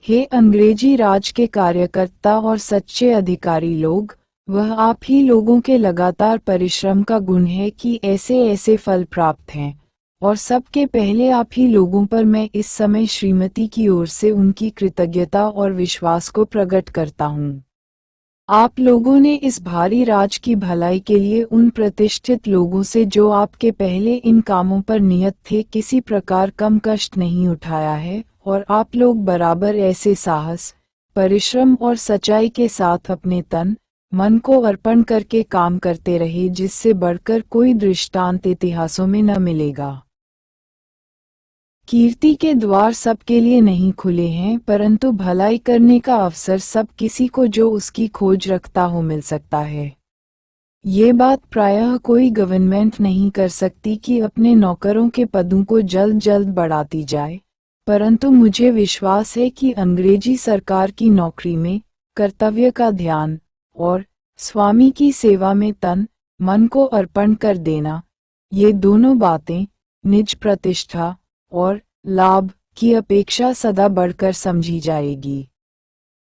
हे अंग्रेजी राज के कार्यकर्ता और सच्चे अधिकारी लोग, वह आप ही लोगों के लगातार परिश्रम का गुण है कि ऐसे ऐसे फल प्राप्त हैं, और सबके पहले आप ही लोगों पर मैं इस समय श्रीमती की ओर से उनकी कृतज्ञता और विश्वास को प्रकट करता हूँ। आप लोगों ने इस भारी राज की भलाई के लिए उन प्रतिष्ठित लोगों से जो आपके पहले इन कामों पर नियत थे किसी प्रकार कम कष्ट नहीं उठाया है, और आप लोग बराबर ऐसे साहस, परिश्रम और सच्चाई के साथ अपने तन मन को अर्पण करके काम करते रहे जिससे बढ़कर कोई दृष्टांत इतिहासों में न मिलेगा। कीर्ति के द्वार सबके लिए नहीं खुले हैं, परंतु भलाई करने का अवसर सब किसी को जो उसकी खोज रखता हो मिल सकता है। ये बात प्रायः कोई गवर्नमेंट नहीं कर सकती कि अपने नौकरों के पदों को जल्द जल्द बढ़ाती जाए, परंतु मुझे विश्वास है कि अंग्रेजी सरकार की नौकरी में कर्तव्य का ध्यान और स्वामी की सेवा में तन मन को अर्पण कर देना, ये दोनों बातें निज प्रतिष्ठा और लाभ की अपेक्षा सदा बढ़कर समझी जाएगी।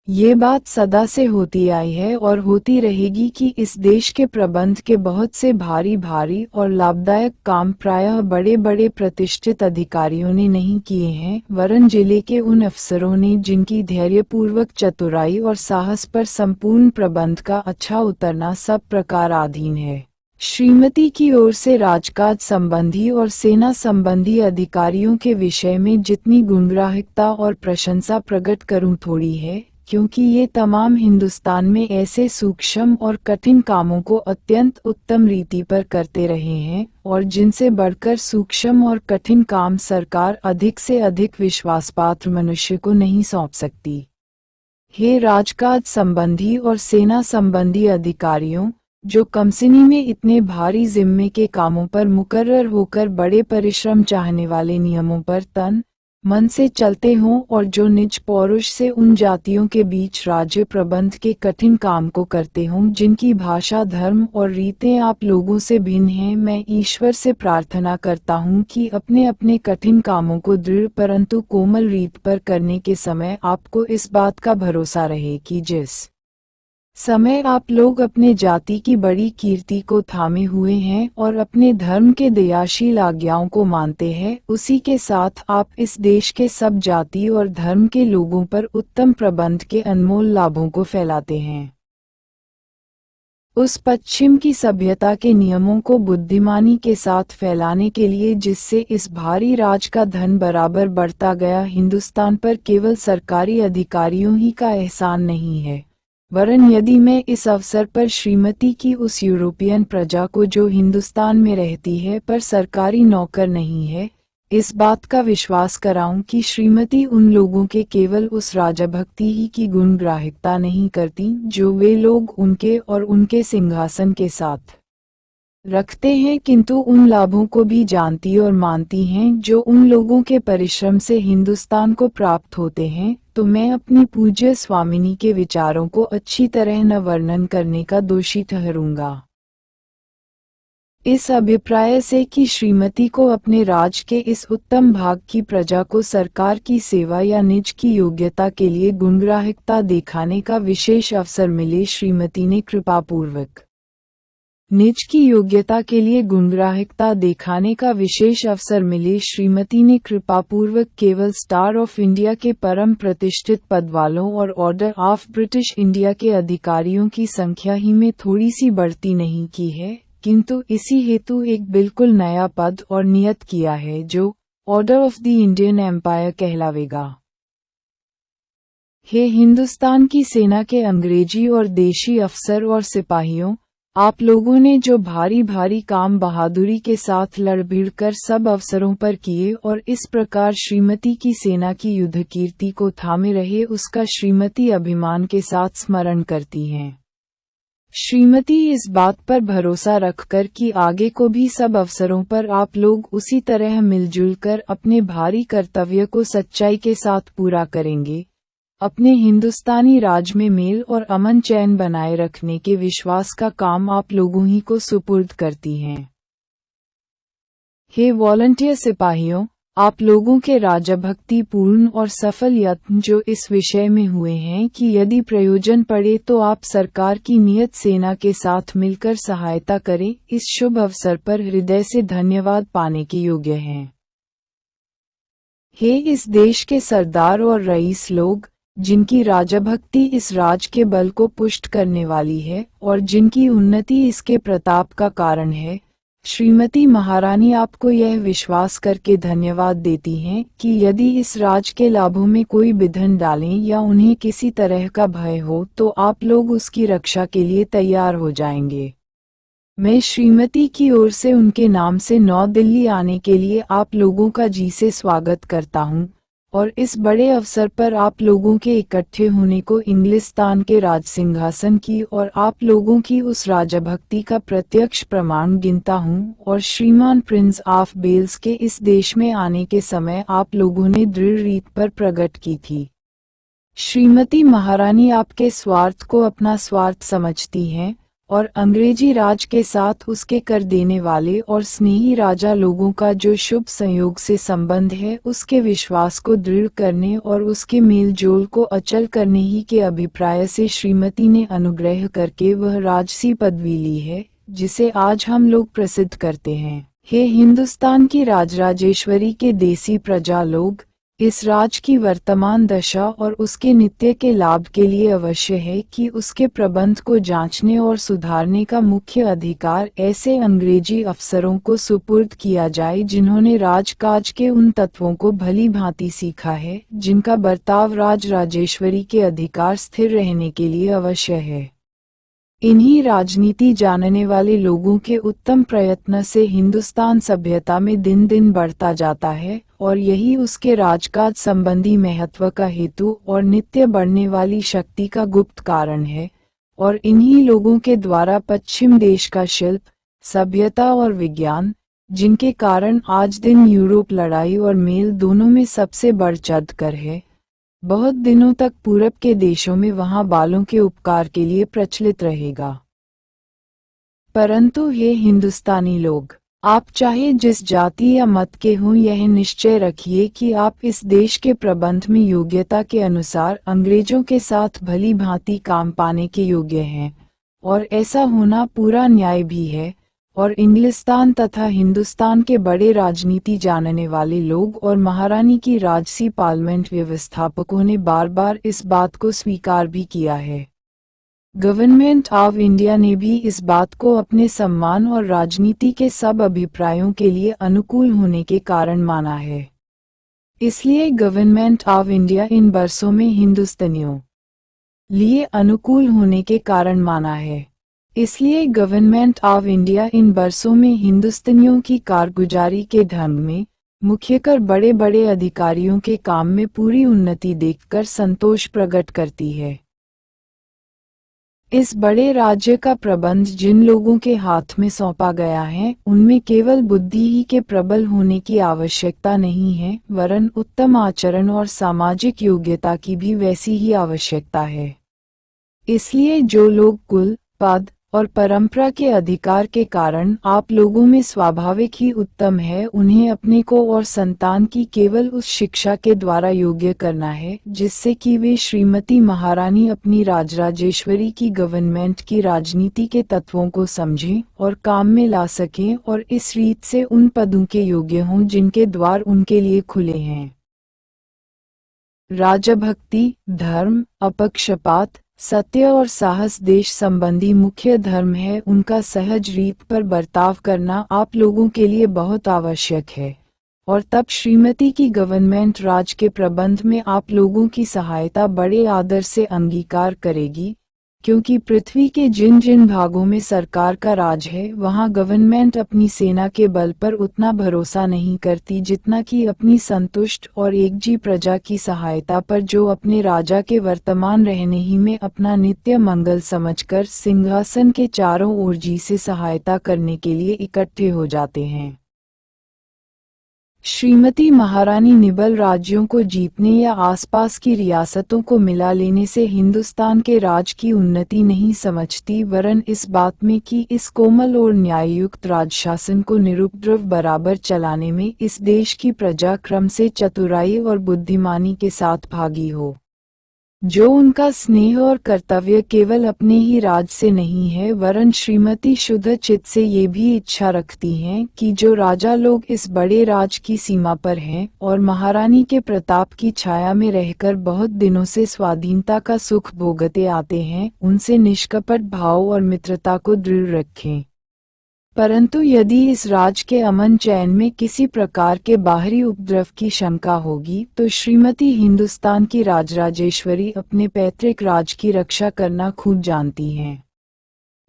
ये बात सदा से होती आई है और होती रहेगी कि इस देश के प्रबंध के बहुत से भारी भारी और लाभदायक काम प्रायः बड़े बड़े प्रतिष्ठित अधिकारियों ने नहीं किए हैं, वरन जिले के उन अफसरों ने जिनकी धैर्यपूर्वक चतुराई और साहस पर संपूर्ण प्रबंध का अच्छा उतरना सब प्रकार अधीन है। श्रीमती की ओर से राजकाज संबंधी और सेना संबंधी अधिकारियों के विषय में जितनी गुणग्राहिकता और प्रशंसा प्रकट करूं थोड़ी है, क्योंकि ये तमाम हिंदुस्तान में ऐसे सूक्ष्म और कठिन कामों को अत्यंत उत्तम रीति पर करते रहे हैं, और जिनसे बढ़कर सूक्ष्म और कठिन काम सरकार अधिक से अधिक विश्वासपात्र मनुष्य को नहीं सौंप सकती। हे राजकाज संबंधी और सेना संबंधी अधिकारियों, जो कमसिनी में इतने भारी जिम्मे के कामों पर मुकर्रर होकर बड़े परिश्रम चाहने वाले नियमों पर तन मन से चलते हों और जो निज पौरुष से उन जातियों के बीच राज्य प्रबंध के कठिन काम को करते हों जिनकी भाषा, धर्म और रीतें आप लोगों से भिन्न हैं। मैं ईश्वर से प्रार्थना करता हूँ कि अपने अपने कठिन कामों को दृढ़ परंतु कोमल रीत पर करने के समय आपको इस बात का भरोसा रहे कि जिस समय आप लोग अपने जाति की बड़ी कीर्ति को थामे हुए हैं और अपने धर्म के दयाशील आज्ञाओं को मानते हैं, उसी के साथ आप इस देश के सब जाति और धर्म के लोगों पर उत्तम प्रबंध के अनमोल लाभों को फैलाते हैं। उस पश्चिम की सभ्यता के नियमों को बुद्धिमानी के साथ फैलाने के लिए जिससे इस भारी राज का धन बराबर बढ़ता गया। हिंदुस्तान पर केवल सरकारी अधिकारियों ही का एहसान नहीं है, वरन यदि मैं इस अवसर पर श्रीमती की उस यूरोपियन प्रजा को जो हिंदुस्तान में रहती है पर सरकारी नौकर नहीं है, इस बात का विश्वास कराऊं कि श्रीमती उन लोगों के केवल उस राजभक्ति ही की गुणग्राहिकता नहीं करती जो वे लोग उनके और उनके सिंहासन के साथ रखते हैं, किंतु उन लाभों को भी जानती और मानती हैं जो उन लोगों के परिश्रम से हिंदुस्तान को प्राप्त होते हैं। तो मैं अपनी पूज्य स्वामिनी के विचारों को अच्छी तरह न वर्णन करने का दोषी ठहरूंगा। इस अभिप्राय से कि श्रीमती को अपने राज के इस उत्तम भाग की प्रजा को सरकार की सेवा या निज की योग्यता के लिए गुणग्राहिकता दिखाने का विशेष अवसर मिले, श्रीमती ने कृपापूर्वक निज की योग्यता के लिए गुणग्राहिकता दिखाने का विशेष अवसर मिले, श्रीमती ने कृपापूर्वक केवल स्टार ऑफ इंडिया के परम प्रतिष्ठित पद वालों और ऑर्डर ऑफ ब्रिटिश इंडिया के अधिकारियों की संख्या ही में थोड़ी सी बढ़ती नहीं की है, किंतु इसी हेतु एक बिल्कुल नया पद और नियत किया है जो order of the Indian empire कहलावेगा। हे हिंदुस्तान की सेना के अंग्रेजी और देशी अफसर और सिपाहियों, आप लोगों ने जो भारी भारी काम बहादुरी के साथ लड़ भिड़ कर सब अवसरों पर किए और इस प्रकार श्रीमती की सेना की युद्ध कीर्ति को थामे रहे, उसका श्रीमती अभिमान के साथ स्मरण करती हैं। श्रीमती इस बात पर भरोसा रखकर कि आगे को भी सब अवसरों पर आप लोग उसी तरह मिलजुल कर अपने भारी कर्तव्य को सच्चाई के साथ पूरा करेंगे, अपने हिंदुस्तानी राज में मेल और अमन चैन बनाए रखने के विश्वास का काम आप लोगों ही को सुपुर्द करती हैं। हे वॉलंटियर सिपाहियों, आप लोगों के राजभक्ति पूर्ण और सफल यत्न जो इस विषय में हुए हैं कि यदि प्रयोजन पड़े तो आप सरकार की नियत सेना के साथ मिलकर सहायता करें, इस शुभ अवसर पर हृदय से धन्यवाद पाने के योग्य हैं। हे इस देश के सरदार और रईस लोग, जिनकी राजभक्ति इस राज के बल को पुष्ट करने वाली है और जिनकी उन्नति इसके प्रताप का कारण है, श्रीमती महारानी आपको यह विश्वास करके धन्यवाद देती हैं कि यदि इस राज के लाभों में कोई विघ्न डालें या उन्हें किसी तरह का भय हो तो आप लोग उसकी रक्षा के लिए तैयार हो जाएंगे। मैं श्रीमती की ओर से उनके नाम से नौ दिल्ली आने के लिए आप लोगों का जी से स्वागत करता हूँ और इस बड़े अवसर पर आप लोगों के इकट्ठे होने को इंग्लिस्तान के राज सिंहासन की और आप लोगों की उस राजभक्ति का प्रत्यक्ष प्रमाण गिनता हूँ। और श्रीमान प्रिंस ऑफ वेल्स के इस देश में आने के समय आप लोगों ने दृढ़ रीत पर प्रकट की थी। श्रीमती महारानी आपके स्वार्थ को अपना स्वार्थ समझती हैं और अंग्रेजी राज के साथ उसके कर देने वाले और स्नेही राजा लोगों का जो शुभ संयोग से संबंध है, उसके विश्वास को दृढ़ करने और उसके मेल जोल को अचल करने ही के अभिप्राय से श्रीमती ने अनुग्रह करके वह राजसी पदवी ली है जिसे आज हम लोग प्रसिद्ध करते हैं। हे हिंदुस्तान की राजराजेश्वरी के देसी प्रजा लोग, इस राज की वर्तमान दशा और उसके नित्य के लाभ के लिए अवश्य है कि उसके प्रबंध को जांचने और सुधारने का मुख्य अधिकार ऐसे अंग्रेजी अफसरों को सुपुर्द किया जाए जिन्होंने राजकाज के उन तत्वों को भली भांति सीखा है जिनका बर्ताव राजराजेश्वरी के अधिकार स्थिर रहने के लिए अवश्य है। इन्हीं राजनीति जानने वाले लोगों के उत्तम प्रयत्न से हिंदुस्तान सभ्यता में दिन दिन बढ़ता जाता है और यही उसके राजकाज संबंधी महत्व का हेतु और नित्य बढ़ने वाली शक्ति का गुप्त कारण है। और इन्हीं लोगों के द्वारा पश्चिम देश का शिल्प, सभ्यता और विज्ञान, जिनके कारण आज दिन यूरोप लड़ाई और मेल दोनों में सबसे बढ़ चढ़ कर है। बहुत दिनों तक पूरब के देशों में वहां बालों के उपकार के लिए प्रचलित रहेगा। परंतु हे हिंदुस्तानी लोग, आप चाहे जिस जाति या मत के हों, यह निश्चय रखिए कि आप इस देश के प्रबंध में योग्यता के अनुसार अंग्रेजों के साथ भली भांति काम पाने के योग्य हैं, और ऐसा होना पूरा न्याय भी है। और इंग्लिस्तान तथा हिंदुस्तान के बड़े राजनीति जानने वाले लोग और महारानी की राजसी पार्लियामेंट व्यवस्थापकों ने बार बार इस बात को स्वीकार भी किया है। गवर्नमेंट ऑफ इंडिया ने भी इस बात को अपने सम्मान और राजनीति के सब अभिप्रायों के लिए अनुकूल होने के कारण माना है। इसलिए गवर्नमेंट ऑफ इंडिया इन बरसों में हिंदुस्तानियों लिए अनुकूल होने के कारण माना है। इसलिए गवर्नमेंट ऑफ इंडिया इन बरसों में हिंदुस्तानियों की कारगुजारी के ढंग में, मुख्यकर बड़े बड़े अधिकारियों के काम में पूरी उन्नति देखकर संतोष प्रकट करती है। इस बड़े राज्य का प्रबंध जिन लोगों के हाथ में सौंपा गया है, उनमें केवल बुद्धि ही के प्रबल होने की आवश्यकता नहीं है, वरन उत्तम आचरण और सामाजिक योग्यता की भी वैसी ही आवश्यकता है। इसलिए जो लोग कुल, पद और परंपरा के अधिकार के कारण आप लोगों में स्वाभाविक ही उत्तम है, उन्हें अपने को और संतान की केवल उस शिक्षा के द्वारा योग्य करना है जिससे कि वे श्रीमती महारानी अपनी राजराजेश्वरी की गवर्नमेंट की राजनीति के तत्वों को समझें और काम में ला सकें, और इस रीत से उन पदों के योग्य हों जिनके द्वार उनके लिए खुले हैं। राजभक्ति, धर्म, अपक्षपात, सत्य और साहस देश संबंधी मुख्य धर्म है, उनका सहज रीत पर बर्ताव करना आप लोगों के लिए बहुत आवश्यक है, और तब श्रीमती की गवर्नमेंट राज के प्रबंध में आप लोगों की सहायता बड़े आदर से अंगीकार करेगी, क्योंकि पृथ्वी के जिन जिन भागों में सरकार का राज है, वहां गवर्नमेंट अपनी सेना के बल पर उतना भरोसा नहीं करती जितना कि अपनी संतुष्ट और एकजी प्रजा की सहायता पर, जो अपने राजा के वर्तमान रहने ही में अपना नित्य मंगल समझकर सिंहासन के चारों ओर जी से सहायता करने के लिए इकट्ठे हो जाते हैं। श्रीमती महारानी निबल राज्यों को जीतने या आसपास की रियासतों को मिला लेने से हिंदुस्तान के राज की उन्नति नहीं समझती, वरन इस बात में कि इस कोमल और न्याययुक्त राजशासन को निरुपद्रव बराबर चलाने में इस देश की प्रजा क्रम से चतुराई और बुद्धिमानी के साथ भागी हो। जो उनका स्नेह और कर्तव्य केवल अपने ही राज से नहीं है, वरन श्रीमती शुद्ध चित्त से ये भी इच्छा रखती हैं कि जो राजा लोग इस बड़े राज की सीमा पर हैं और महारानी के प्रताप की छाया में रहकर बहुत दिनों से स्वाधीनता का सुख भोगते आते हैं, उनसे निष्कपट भाव और मित्रता को दृढ़ रखें। परंतु यदि इस राज के अमन चैन में किसी प्रकार के बाहरी उपद्रव की शंका होगी, तो श्रीमती हिंदुस्तान की राजराजेश्वरी अपने पैतृक राज की रक्षा करना खूब जानती हैं।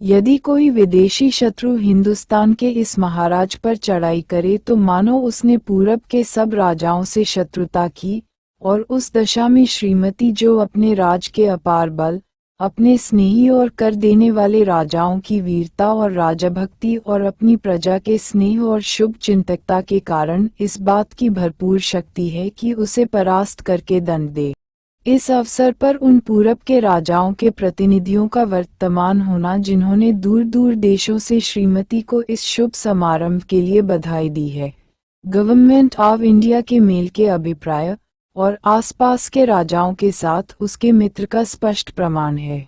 यदि कोई विदेशी शत्रु हिंदुस्तान के इस महाराज पर चढ़ाई करे तो मानो उसने पूरब के सब राजाओं से शत्रुता की, और उस दशा में श्रीमती जो अपने राज के अपार बल, अपने स्नेही और कर देने वाले राजाओं की वीरता और राजभक्ति और अपनी प्रजा के स्नेह और शुभ चिंतकता के कारण इस बात की भरपूर शक्ति है कि उसे परास्त करके दंड दे। इस अवसर पर उन पूरब के राजाओं के प्रतिनिधियों का वर्तमान होना, जिन्होंने दूर दूर देशों से श्रीमती को इस शुभ समारंभ के लिए बधाई दी है, गवर्नमेंट ऑफ इंडिया के मेल के अभिप्राय और आसपास के राजाओं के साथ उसके मित्र का स्पष्ट प्रमाण है।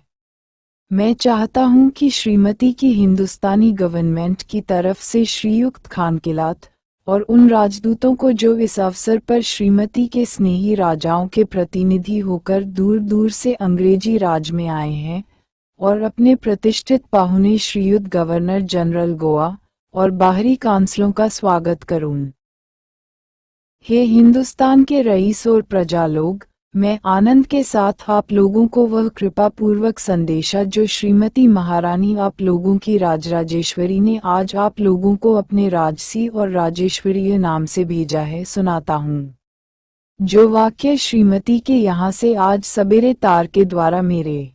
मैं चाहता हूं कि श्रीमती की हिंदुस्तानी गवर्नमेंट की तरफ से श्रीयुक्त खानकिलात और उन राजदूतों को जो इस अवसर पर श्रीमती के स्नेही राजाओं के प्रतिनिधि होकर दूर दूर से अंग्रेजी राज में आए हैं, और अपने प्रतिष्ठित पाहुने श्रीयुक्त गवर्नर जनरल गोवा और बाहरी काउंसिलों का स्वागत करूं। हे हिंदुस्तान के रईस और प्रजा लोग, मैं आनंद के साथ आप लोगों को वह कृपा पूर्वक संदेशा जो श्रीमती महारानी आप लोगों की राजराजेश्वरी ने आज आप लोगों को अपने राजसी और राजेश्वरीय नाम से भेजा है, सुनाता हूँ। जो वाक्य श्रीमती के यहाँ से आज सवेरे तार के द्वारा मेरे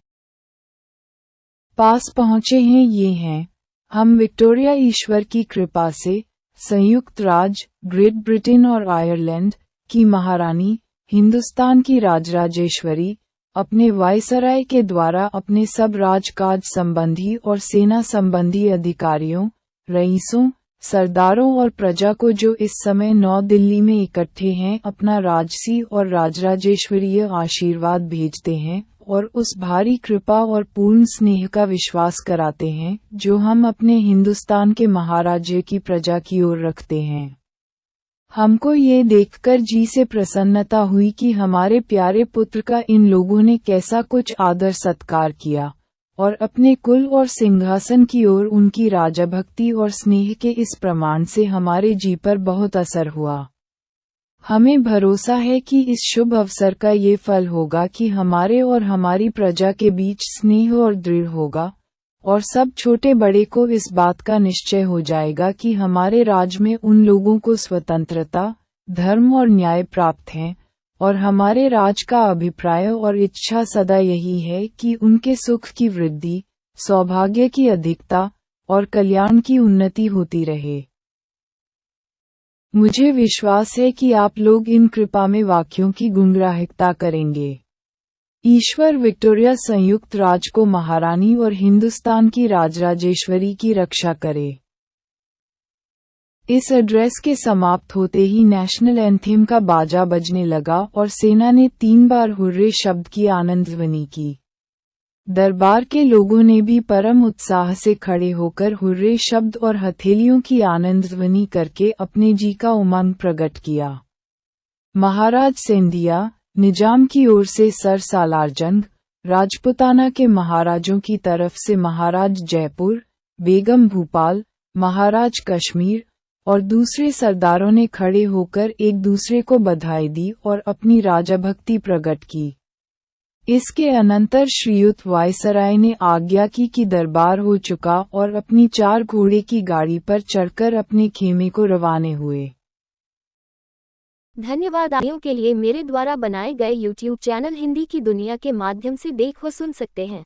पास पहुँचे हैं ये हैं: हम विक्टोरिया ईश्वर की कृपा से संयुक्त राज्य, ग्रेट ब्रिटेन और आयरलैंड की महारानी, हिंदुस्तान की राजराजेश्वरी, अपने वायसराय के द्वारा अपने सब राजकाज संबंधी और सेना संबंधी अधिकारियों, रईसों, सरदारों और प्रजा को जो इस समय नौ दिल्ली में इकट्ठे हैं अपना राजसी और राजराजेश्वरीय आशीर्वाद भेजते हैं और उस भारी कृपा और पूर्ण स्नेह का विश्वास कराते हैं जो हम अपने हिंदुस्तान के महाराज्य की प्रजा की ओर रखते हैं। हमको ये देखकर जी से प्रसन्नता हुई कि हमारे प्यारे पुत्र का इन लोगों ने कैसा कुछ आदर सत्कार किया और अपने कुल और सिंहासन की ओर उनकी राजभक्ति और स्नेह के इस प्रमाण से हमारे जी पर बहुत असर हुआ। हमें भरोसा है कि इस शुभ अवसर का ये फल होगा कि हमारे और हमारी प्रजा के बीच स्नेह और दृढ़ होगा और सब छोटे बड़े को इस बात का निश्चय हो जाएगा कि हमारे राज में उन लोगों को स्वतंत्रता, धर्म और न्याय प्राप्त है और हमारे राज का अभिप्राय और इच्छा सदा यही है कि उनके सुख की वृद्धि, सौभाग्य की अधिकता और कल्याण की उन्नति होती रहे। मुझे विश्वास है कि आप लोग इन कृपा में वाक्यों की गुणग्राहिकता करेंगे। ईश्वर विक्टोरिया संयुक्त राज्य को महारानी और हिंदुस्तान की राजराजेश्वरी की रक्षा करे। इस एड्रेस के समाप्त होते ही नेशनल एंथेम का बाजा बजने लगा और सेना ने 3 बार हुर्रे शब्द की आनंद ध्वनि की। दरबार के लोगों ने भी परम उत्साह से खड़े होकर हुर्रे शब्द और हथेलियों की आनंद ध्वनि करके अपने जी का उमंग प्रकट किया। महाराज सिंधिया, निजाम की ओर से सर सालारजंग, राजपुताना के महाराजों की तरफ से महाराज जयपुर, बेगम भूपाल, महाराज कश्मीर और दूसरे सरदारों ने खड़े होकर एक दूसरे को बधाई दी और अपनी राजभक्ति प्रकट की। इसके अनंतर श्रीयुत वायसराय ने आज्ञा की कि दरबार हो चुका और अपनी 4 घोड़े की गाड़ी पर चढ़कर अपने खेमे को रवाने हुए। धन्यवाद। आयों के लिए मेरे द्वारा बनाए गए YouTube चैनल हिंदी की दुनिया के माध्यम से देख व सुन सकते हैं।